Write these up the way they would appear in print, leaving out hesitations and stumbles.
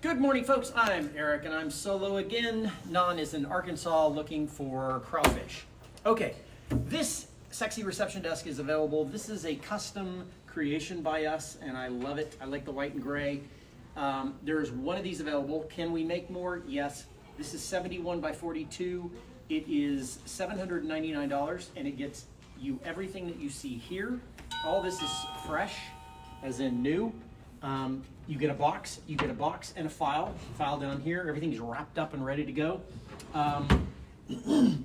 Good morning, folks. I'm Eric, and I'm solo again. Non is in Arkansas looking for crawfish. Okay, this sexy reception desk is available. This is a custom creation by us, and I love it. I like the white and gray. There's one of these available. Can we make more? Yes. This is 71 by 42. It is $799, and it gets you everything that you see here. All this is fresh, as in new. You get a box and a file down here. Everything's wrapped up and ready to go.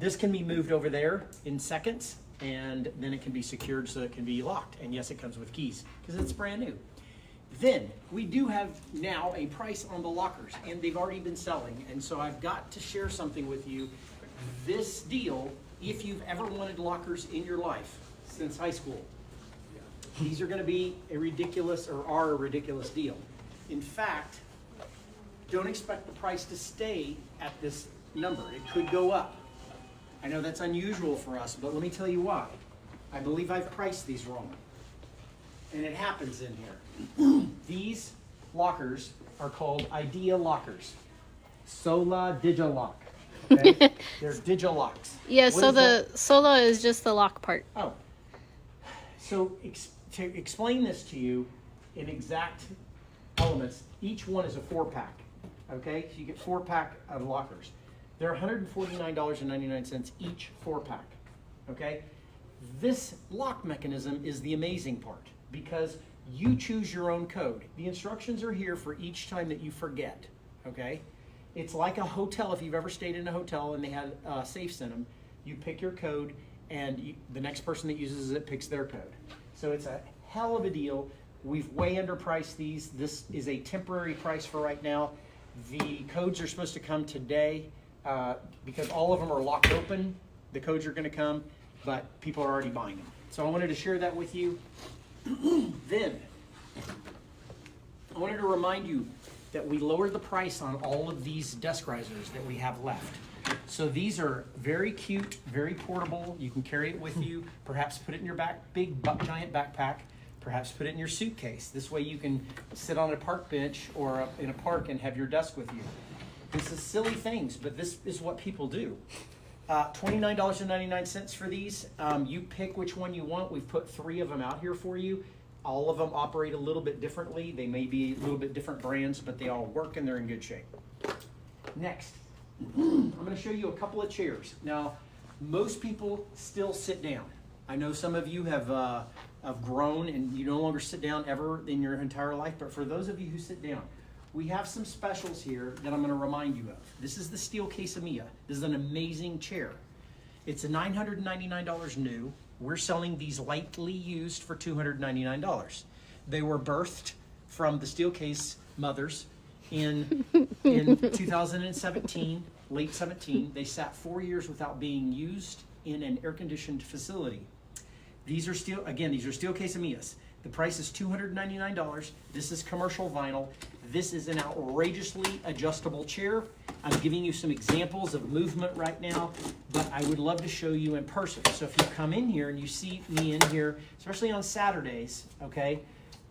This can be moved over there in seconds, and then it can be secured so it can be locked. And yes, it comes with keys because it's brand new. Then we do have now a price on the lockers, and they've already been selling. And so I've got to share something with you. This deal, if you've ever wanted lockers in your life since high school, these are going to be a ridiculous deal. In fact, don't expect the price to stay at this number. It could go up. I know that's unusual for us, but let me tell you why. I believe I've priced these wrong. And it happens in here. These lockers are called Idea lockers. Sola Digilock. Okay? They're Digilocks. Yeah, so the Sola is just the lock part. Oh. So to explain this to you in exact elements, each one is a 4-pack. Okay? So you get 4-pack of lockers. They're $149.99 each 4-pack. Okay? This lock mechanism is the amazing part because you choose your own code. The instructions are here for each time that you forget. Okay? It's like a hotel. If you've ever stayed in a hotel and they had safes in them, you pick your code and the next person that uses it picks their code. So it's a hell of a deal. We've way underpriced these. This is a temporary price for right now. The codes are supposed to come today because all of them are locked open. The codes are going to come, but people are already buying them. So I wanted to share that with you. Then, I wanted to remind you that we lowered the price on all of these desk risers that we have left. So these are very cute, very portable. You can carry it with you. Perhaps put it in your giant backpack. Perhaps put it in your suitcase. This way you can sit on a park bench or in a park and have your desk with you. This is silly things, but this is what people do. $29.99 for these. You pick which one you want. We've put 3 of them out here for you. All of them operate a little bit differently. They may be a little bit different brands, but they all work and they're in good shape. Next, I'm going to show you a couple of chairs. Now, most people still sit down. I know some of you have grown and you no longer sit down ever in your entire life, but for those of you who sit down, we have some specials here that I'm going to remind you of. This is the steel Quesamilla. This is an amazing chair. It's a $999 new. We're selling these lightly used for $299. They were birthed from the steel case mothers in 2017, late 17. They sat 4 years without being used in an air-conditioned facility. These are steel Quesamillas. The price is $299. This is commercial vinyl. This is an outrageously adjustable chair. I'm giving you some examples of movement right now, but I would love to show you in person. So if you come in here and you see me in here, especially on Saturdays, okay,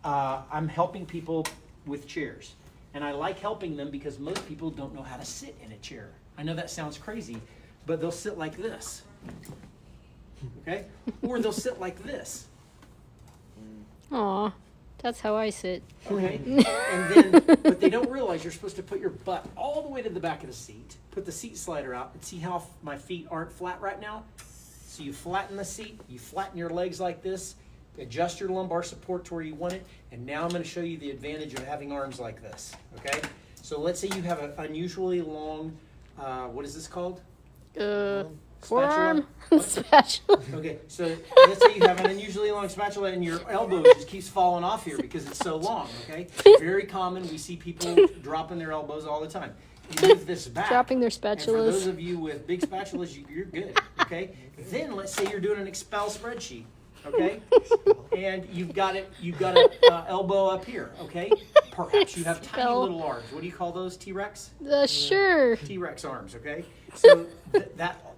I'm helping people with chairs. And I like helping them because most people don't know how to sit in a chair. I know that sounds crazy, but they'll sit like this, okay? Or they'll sit like this. Aw, that's how I sit. Okay, and then, but they don't realize you're supposed to put your butt all the way to the back of the seat, put the seat slider out, and see how my feet aren't flat right now? So you flatten the seat, you flatten your legs like this, adjust your lumbar support to where you want it, and now I'm going to show you the advantage of having arms like this, okay? So let's say you have an unusually long, what is this called? Forearm spatula. Okay, so let's say you have an unusually long spatula and your elbow just keeps falling off here because it's so long, okay? Very common. We see people dropping their elbows all the time. You move this back. Dropping their spatulas. And for those of you with big spatulas, you're good, okay? Then let's say you're doing an Excel spreadsheet, okay? And you've got an elbow up here, okay? Perhaps you have tiny little arms. What do you call those, T-Rex? Sure. T-Rex arms, okay? So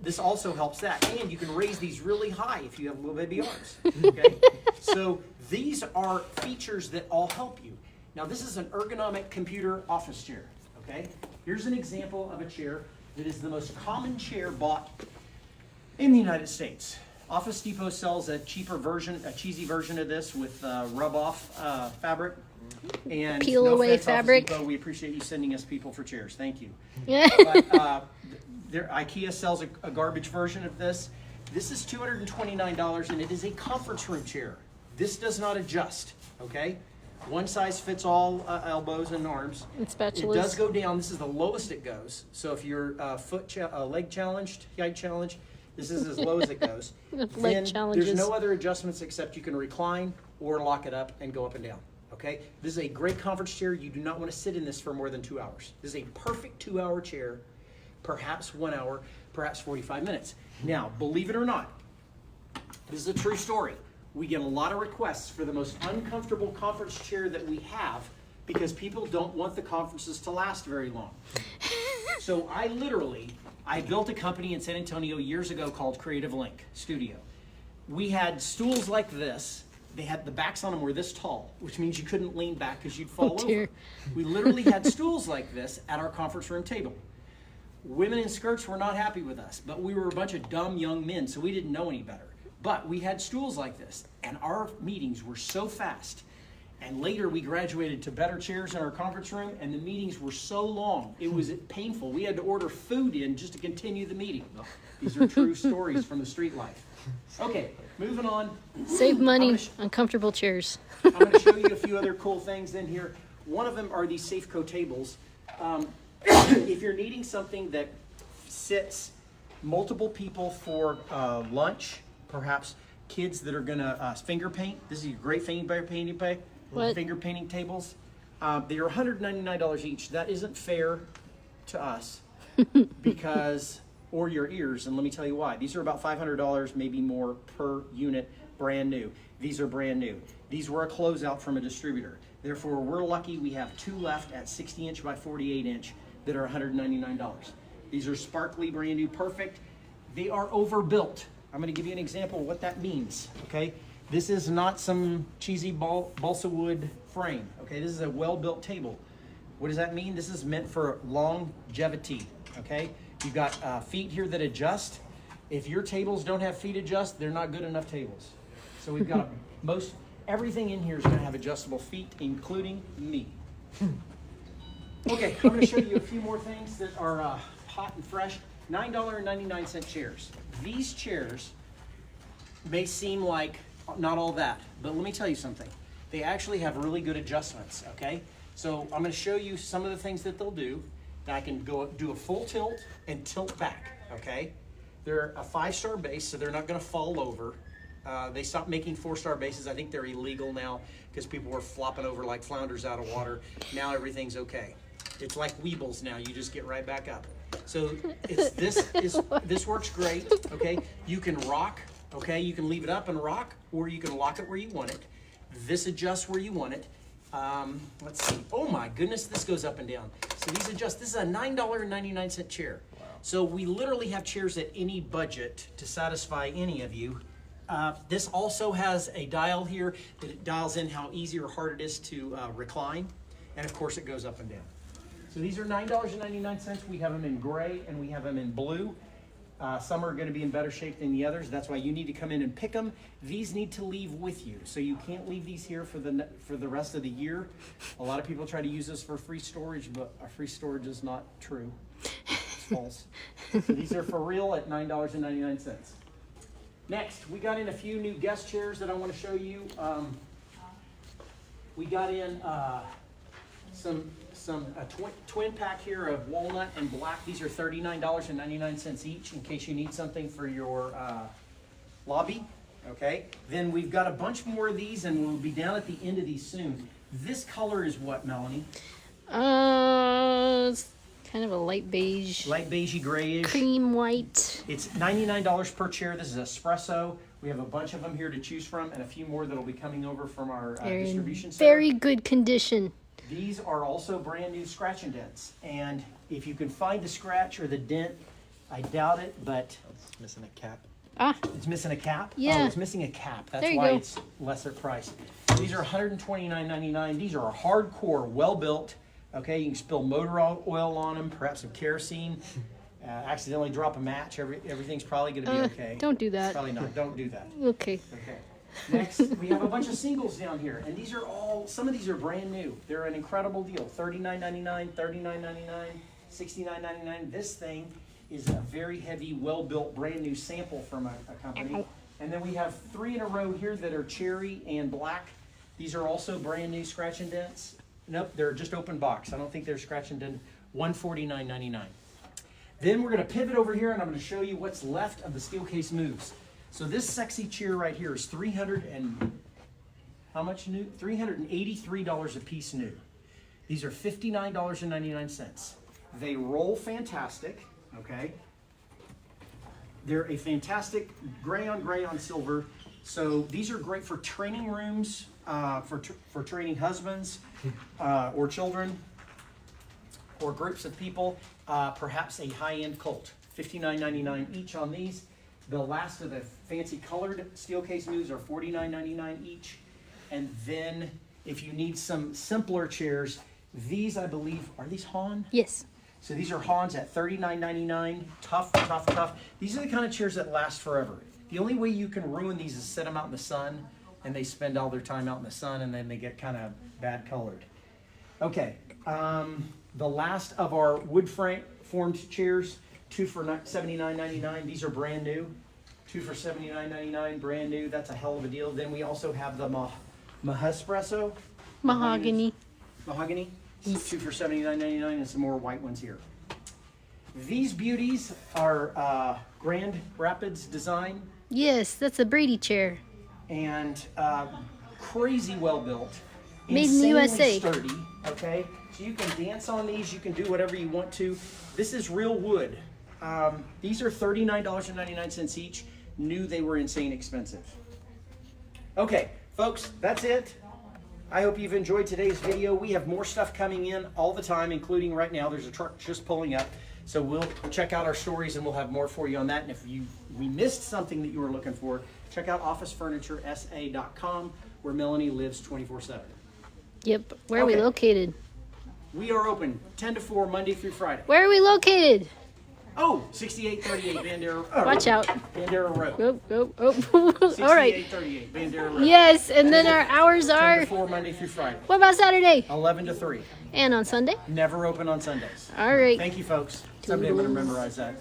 this also helps that. And you can raise these really high if you have little baby arms, okay? So these are features that all help you. Now, this is an ergonomic computer office chair. okay? Here's an example of a chair that is the most common chair bought in the United States. Office Depot sells a cheaper version, a cheesy version of this with rub-off fabric. And Peel no away offense, fabric. Office Depot, we appreciate you sending us people for chairs. Thank you. Yeah. But IKEA sells a garbage version of this. This is $229, and it is a conference room chair. This does not adjust, okay? One size fits all elbows and arms. And spatulas. It does go down. This is the lowest it goes. So if you're leg challenged, height challenged, this is as low as it goes. Leg challenges. There's no other adjustments except you can recline or lock it up and go up and down. Okay, this is a great conference chair. You do not want to sit in this for more than 2 hours. This is a perfect 2-hour chair, perhaps 1 hour, perhaps 45 minutes. Now, believe it or not, this is a true story. We get a lot of requests for the most uncomfortable conference chair that we have because people don't want the conferences to last very long. So I built a company in San Antonio years ago called Creative Link Studio. We had stools like this. They had the backs on them were this tall, which means you couldn't lean back because you'd fall over. We literally had stools like this at our conference room table. Women in skirts were not happy with us, but we were a bunch of dumb young men, so we didn't know any better. But we had stools like this, and our meetings were so fast. And later we graduated to better chairs in our conference room, and the meetings were so long, it was painful. We had to order food in just to continue the meeting. These are true stories from the street life. Okay, moving on. Save money on comfortable chairs. I'm going to show you a few other cool things in here. One of them are these Safeco tables. If you're needing something that sits multiple people for lunch, perhaps kids that are going to finger paint, this is a great finger painting tables. They are $199 each. That isn't fair to us because... or your ears, and let me tell you why. These are about $500, maybe more per unit, brand new. These are brand new. These were a closeout from a distributor. Therefore, we're lucky we have 2 left at 60-inch by 48-inch that are $199. These are sparkly, brand new, perfect. They are overbuilt. I'm going to give you an example of what that means, okay? This is not some cheesy balsa wood frame, okay? This is a well-built table. What does that mean? This is meant for longevity, okay? You've got feet here that adjust. If your tables don't have feet adjust, they're not good enough tables. So we've got everything in here is going to have adjustable feet, including me. Okay, I'm going to show you a few more things that are hot and fresh. $9.99 chairs. These chairs may seem like not all that, but let me tell you something. They actually have really good adjustments, okay? So I'm going to show you some of the things that they'll do. I can go do a full tilt and tilt back, okay? They're a 5-star base, so they're not gonna fall over. They stopped making 4-star bases. I think they're illegal now because people were flopping over like flounders out of water. Now everything's okay. It's like Weebles now, you just get right back up. So this works great, okay? You can rock, okay? You can leave it up and rock, or you can lock it where you want it. This adjusts where you want it. Let's see. Oh my goodness, this goes up and down. So these adjust. This is a $9.99 chair. Wow. So we literally have chairs at any budget to satisfy any of you. This also has a dial here that it dials in how easy or hard it is to recline. And of course it goes up and down. So these are $9.99. We have them in gray and we have them in blue. Some are going to be in better shape than the others. That's why you need to come in and pick them. These need to leave with you. So you can't leave these here for the rest of the year. A lot of people try to use this for free storage, but our free storage is not true. It's false. So these are for real at $9.99. Next, we got in a few new guest chairs that I want to show you. We got in some twin pack here of walnut and black. These are $39.99 each in case you need something for your lobby. Okay. Then we've got a bunch more of these, and we'll be down at the end of these soon. This color is what, Melanie? It's kind of a light beige. Light beigey grayish. Cream white. It's $99 per chair. This is espresso. We have a bunch of them here to choose from, and a few more that'll be coming over from our distribution center. Very good condition. These are also brand new scratch and dents. And if you can find the scratch or the dent, I doubt it, but... It's missing a cap. Ah. It's missing a cap? Yeah. Oh, it's missing a cap. That's there you why go. It's lesser priced. These are $129.99. These are hardcore, well-built, Okay, you can spill motor oil on them, perhaps some kerosene, accidentally drop a match. Everything's probably going to be okay. Don't do that. Probably not. Don't do that. Okay. Okay. Next, we have a bunch of singles down here, and these are all, some of these are brand new. They're an incredible deal. $39.99, $39.99, $69.99. This thing is a very heavy, well-built, brand new sample from a company. And then we have 3 in a row here that are cherry and black. These are also brand new scratch and dents. Nope, they're just open box. I don't think they're scratch and dent. $149.99. Then we're going to pivot over here, and I'm going to show you what's left of the steel case moves. So this sexy chair right here is how much new? $383 a piece new. These are $59.99. They roll fantastic, okay? They're a fantastic gray on silver. So these are great for training rooms, for training husbands or children or groups of people, perhaps a high-end cult. $59.99 each on these. The last of the fancy colored steel case moves are $49.99 each. And then if you need some simpler chairs, these I believe, are these Hahn? Yes. So these are Hahn's at $39.99. Tough, tough, tough. These are the kind of chairs that last forever. The only way you can ruin these is set them out in the sun, and they spend all their time out in the sun, and then they get kind of bad colored. Okay, the last of our wood formed chairs, 2 for $79.99. These are brand new. 2 for $79.99, brand new. That's a hell of a deal. Then we also have the Mahespresso. Mahogany. Mahogany. 2 for $79.99, and some more white ones here. These beauties are Grand Rapids design. Yes, that's a Brady chair. And crazy well built. Made in the USA. Sturdy, okay? So you can dance on these, you can do whatever you want to. This is real wood. These are $39.99 each. Knew they were insane expensive. Okay, folks, that's it. I hope you've enjoyed today's video. We have more stuff coming in all the time, including right now. There's a truck just pulling up. So we'll check out our stories and we'll have more for you on that. And if we missed something that you were looking for, check out officefurnitureSA.com, where Melanie lives 24/7. Yep. Where are we located? We are open 10 to 4 Monday through Friday. Where are we located? Oh, 6838 Bandera. Watch out. Bandera Road. All right. 6838 Bandera Road. Yes, and then our hours 10 are. to 4 Monday through Friday. What about Saturday? 11 to 3. And on Sunday? Never open on Sundays. All right. Thank you, folks. Someday I'm going to memorize that.